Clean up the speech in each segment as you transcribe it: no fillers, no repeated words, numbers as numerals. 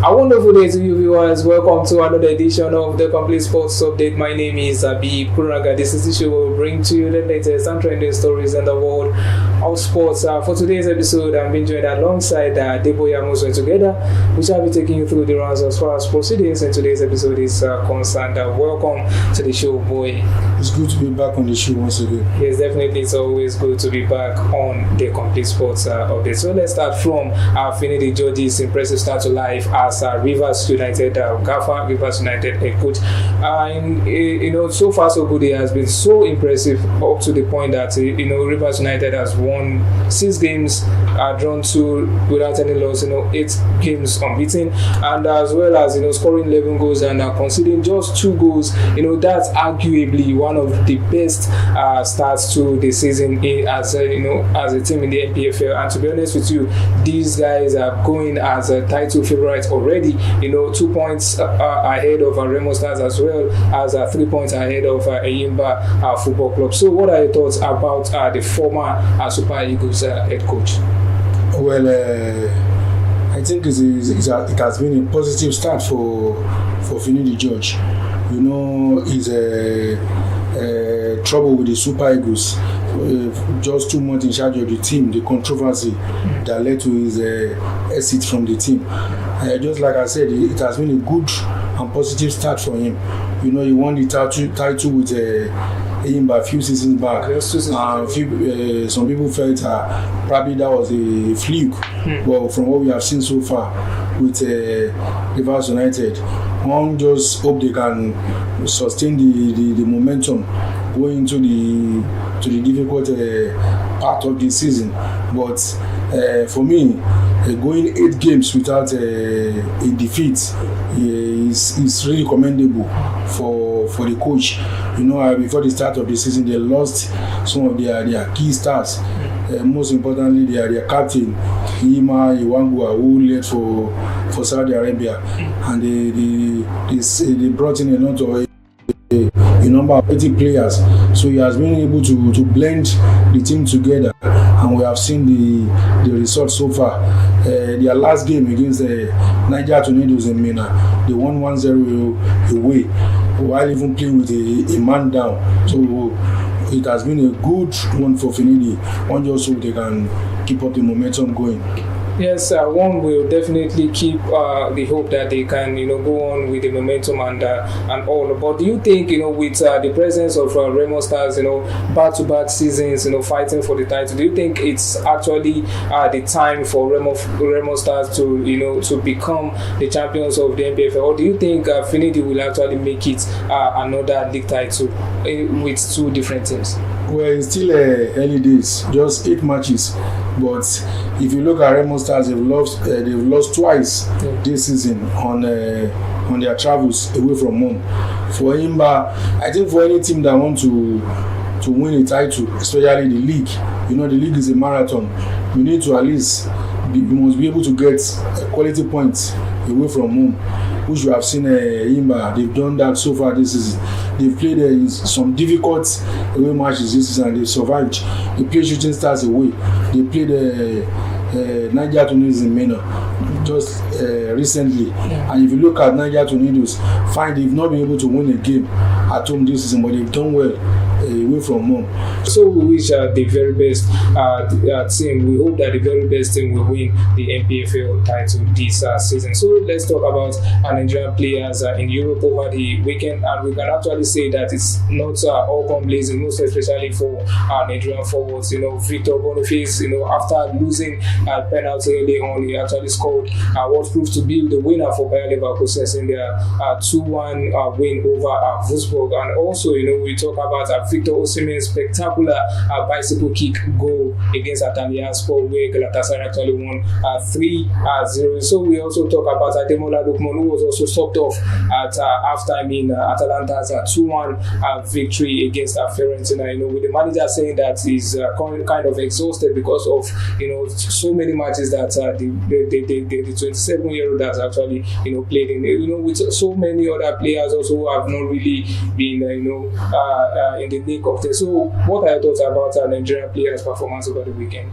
A wonderful day to you viewers. Welcome to another edition of the Complete Sports Update. My name is Abi Kuraga. This is the show will bring to you the latest and trending stories in the world of sports. For today's episode, I'm being joined alongside Debo Yamuso together. We shall be taking you through the rounds as far as proceedings in today's episode is concerned. Welcome to the show, boy. It's good to be back on the show once again. Yes, definitely. It's always good to be back on the Complete Sports Update. So let's start from Finidi George's impressive start to life as Rivers United Gaffer, Rivers United head coach. So far so good. He has been so impressive up to the point that Rivers United has won 6 games, drawn 2 without any loss. 8 games unbeaten, and as well as scoring 11 goals and conceding just 2 goals. That's arguably one of the best starts to the season as a team in the NPFL. And to be honest with you, these guys are going as a title favourites already. 2 points ahead of Remo Stars as well as 3 points ahead of Eyimba Football Club. So, what are your thoughts about the former Super Eagles head coach? Well, I think it has been a positive start for Finidi George. He's trouble with the Super Eagles. Just 2 months in charge of the team, the controversy that led to his exit from the team. Just like I said, it has been a good and positive start for him. He won the title with Eyimba a few seasons back. Some people felt probably that was a fluke. But from what we have seen so far with Rivers United, one just hope they can sustain the momentum going into the difficult part of the season. But for me, going 8 games without a defeat is really commendable for the coach. Before the start of the season, they lost some of their key stars. Most importantly, their captain, Ima Iwangua, who led for Saudi Arabia, and they brought in a lot of a number of 80 players. So he has been able to blend the team together, and we have seen the results so far. Their last game against Nigerian Tornadoes in Mina, they won 1-0 away, while even playing with a man down. So it has been a good one for Finidi. One just hope they can keep up the momentum going. Yes, one will definitely keep the hope that they can, go on with the momentum and all. But do you think, with the presence of Remo Stars, back-to-back seasons, fighting for the title, do you think it's actually the time for Remo Stars to become the champions of the NPFL? Or do you think Finidi will actually make it another league title with 2 different teams? Well, it's still early days, just 8 matches. But if you look at Remo Stars, they've lost twice this season on their travels away from home. For Eyimba, I think for any team that want to win a title, especially the league, the league is a marathon. You need to at least you must be able to get quality points away from home, which you have seen Eyimba. They've done that so far this season. They've played some difficult away matches this season and they survived. They played Shooting Stars away. They played Nigerian Tornadoes in Mina just recently. And if you look at Nigerian Tornadoes, they've not been able to win a game at home this season, but they've done well away from home. So we wish the very best team. We hope that the very best team will win the NPFL title this season. So let's talk about Nigerian players in Europe over the weekend, and we can actually say that it's not all come blazing, most especially for Nigerian forwards. Victor Boniface, after losing penalty early on, he actually scored what proved to be the winner for Bayer Leverkusen in their 2-1 win over Wolfsburg. And also, we talk about Victor Osimhen's spectacular bicycle kick goal against Antalyaspor, where Galatasaray actually won 3-0. So we also talk about Ademola Lookman, who was also stopped off at halftime in Atalanta's 2-1 victory against Fiorentina. With the manager saying that he's kind of exhausted because of so many matches that the 27-year-old has actually played in. With so many other players also who have not really been in the nick of things. So what are your thoughts about Nigerian players' performance over the weekend?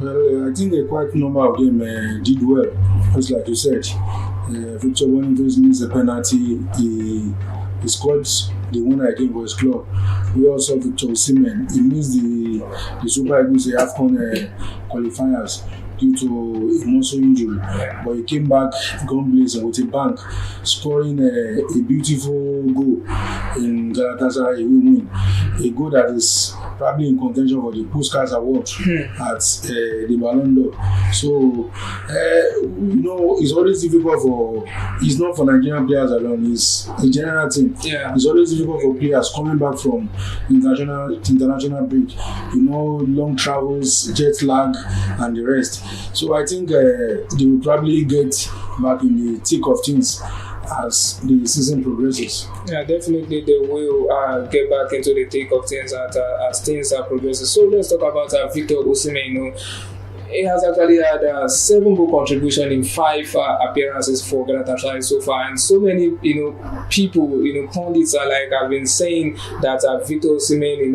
Well, I think quite a number of them did well, just like you said. Victor Boniface missed a penalty. He scored the winner again for his club. We also have Victor Osimhen. He missed the Super Eagles AFCON qualifiers due to a muscle injury, but he came back gun blazing with a bang, scoring a beautiful goal in Galatasaray win. A goal that is probably in contention for the Puskas Award at the Ballon d'Or. So, it's always difficult it's not for Nigerian players alone, it's a general thing. Yeah. It's always difficult for players coming back from international break, long travels, jet lag, and the rest. So I think they will probably get back in the thick of things as the season progresses. Yeah, definitely they will get back into the thick of things as things are progressing. So let's talk about Victor Osimhen. He has actually had 7 goal contribution in 5 appearances for Galatasaray so far, and so many people, pundits have been saying that Victor Osimhen,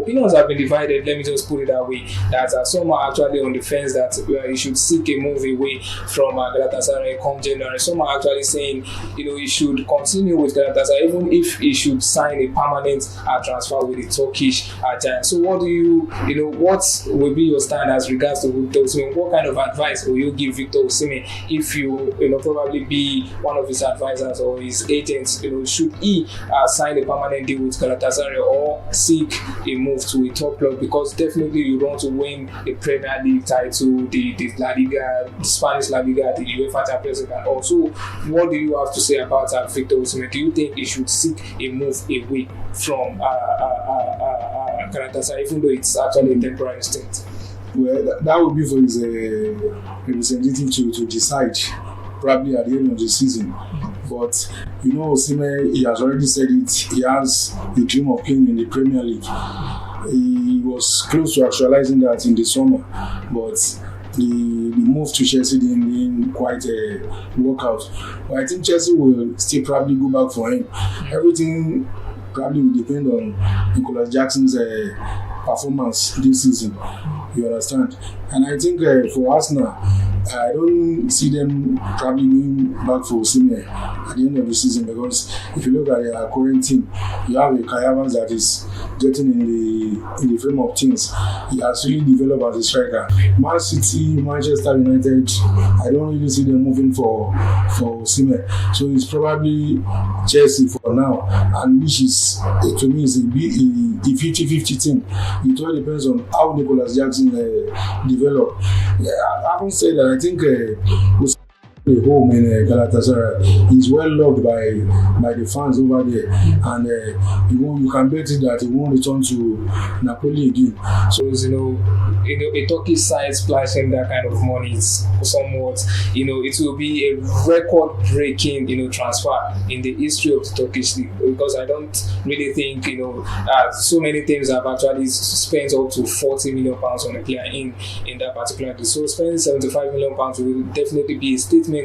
opinions have been divided. Let me just put it that way. That some are actually on the fence that he should seek a move away from Galatasaray come January. Some are actually saying he should continue with Galatasaray even if he should sign a permanent transfer with the Turkish giant. So what what will be your stand as regards to Victor Osimhen? What kind of advice will you give Victor Osimhen if you probably be one of his advisors or his agents? Should he sign a permanent deal with Galatasaray or seek a move to a top club? Because definitely you want to win the Premier League title, the La Liga, the Spanish La Liga, the UEFA Champions League, and also what do you have to say about Victor Osimhen? Do you think he should seek a move away from Galatasaray, even though it's actually a temporary stint? Well, that would be for his representative to decide, probably at the end of the season. But Osimhen, he has already said it. He has a dream of playing in the Premier League. He was close to actualizing that in the summer, but the move to Chelsea didn't quite work out. But I think Chelsea will still probably go back for him. Everything probably will depend on Nicolas Jackson's performance this season. You understand? And I think for Arsenal, I don't see them probably going back for Osimhen at the end of the season, because if you look at their current team, you have a Kai Havertz that is getting in the frame of things. He has really developed as a striker. Man City, Manchester United, I don't really see them moving for Osimhen. So it's probably Chelsea for now, and which is, to me, is a 50-50 thing. It all depends on how Nicolas Jackson develop. I haven't said that. I think the home in Galatasaray is well loved by the fans over there, and you can bet it that he won't return to Napoli again. So a Turkish side splashing that kind of money is somewhat, it will be a record-breaking, transfer in the history of the Turkish league, because I don't really think, so many teams have actually spent up to £40 million on a player in that particular deal. So spending £75 million will definitely be a statement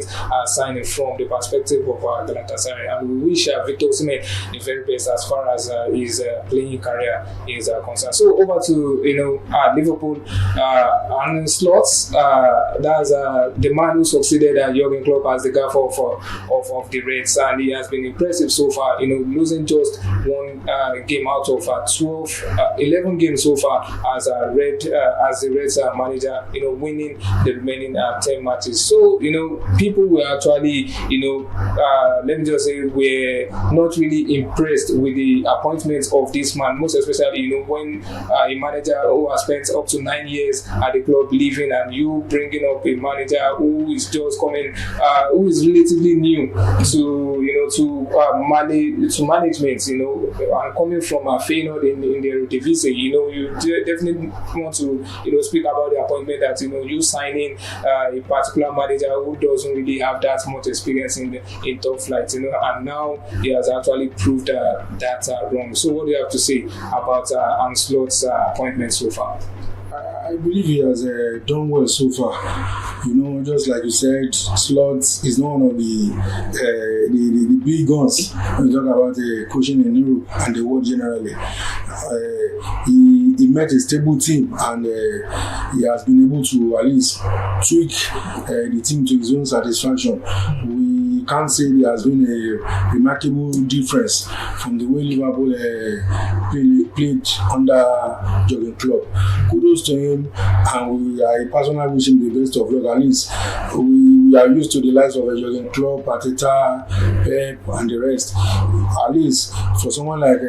signing from the perspective of Galatasaray, and we wish Victor Osimhen the very best as far as his playing career is concerned. So over to Liverpool, Arne Slots, that's the man who succeeded Jurgen Klopp as the gaffer of the Reds, and he has been impressive so far. Losing just one game out of 11 games so far as the Reds manager. Winning the remaining 10 matches. So people were actually, let me just say, were not really impressed with the appointment of this man, most especially, when a manager who has spent up to 9 years at the club leaving, and you bringing up a manager who is just coming, who is relatively new to management, and coming from a Feyenoord in the Eredivisie, you definitely want to, speak about the appointment that, you signing a particular manager who doesn't really have that much experience in top flight, and now he has actually proved that wrong. So what do you have to say about Arne Slot's appointment so far? I believe he has done well so far. You know, just like you said, Slot is not one of the big guns when you talk about coaching in Europe and the world generally. He met a stable team, and he has been able to at least tweak the team to his own satisfaction. We can't say there has been a remarkable difference from the way Liverpool played under Jurgen Klopp. Kudos to him, and I personally wish him the best of luck. At least we are used to the likes of Jurgen Klopp, Arteta, Pep, and the rest. At least for someone like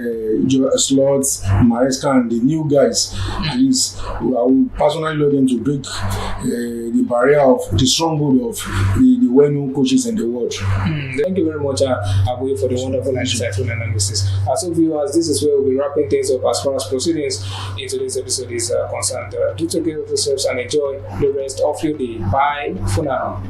Slot, Maresca, and the new guys, at least I would personally love them to break the barrier of the stronghold of the well-known coaches in the world. Thank you very much, Abu, for the wonderful and insightful analysis. So, viewers, this is where we'll be wrapping things up as far as proceedings in today's episode is concerned. Do take care of yourselves and enjoy the rest of your day. Bye for now.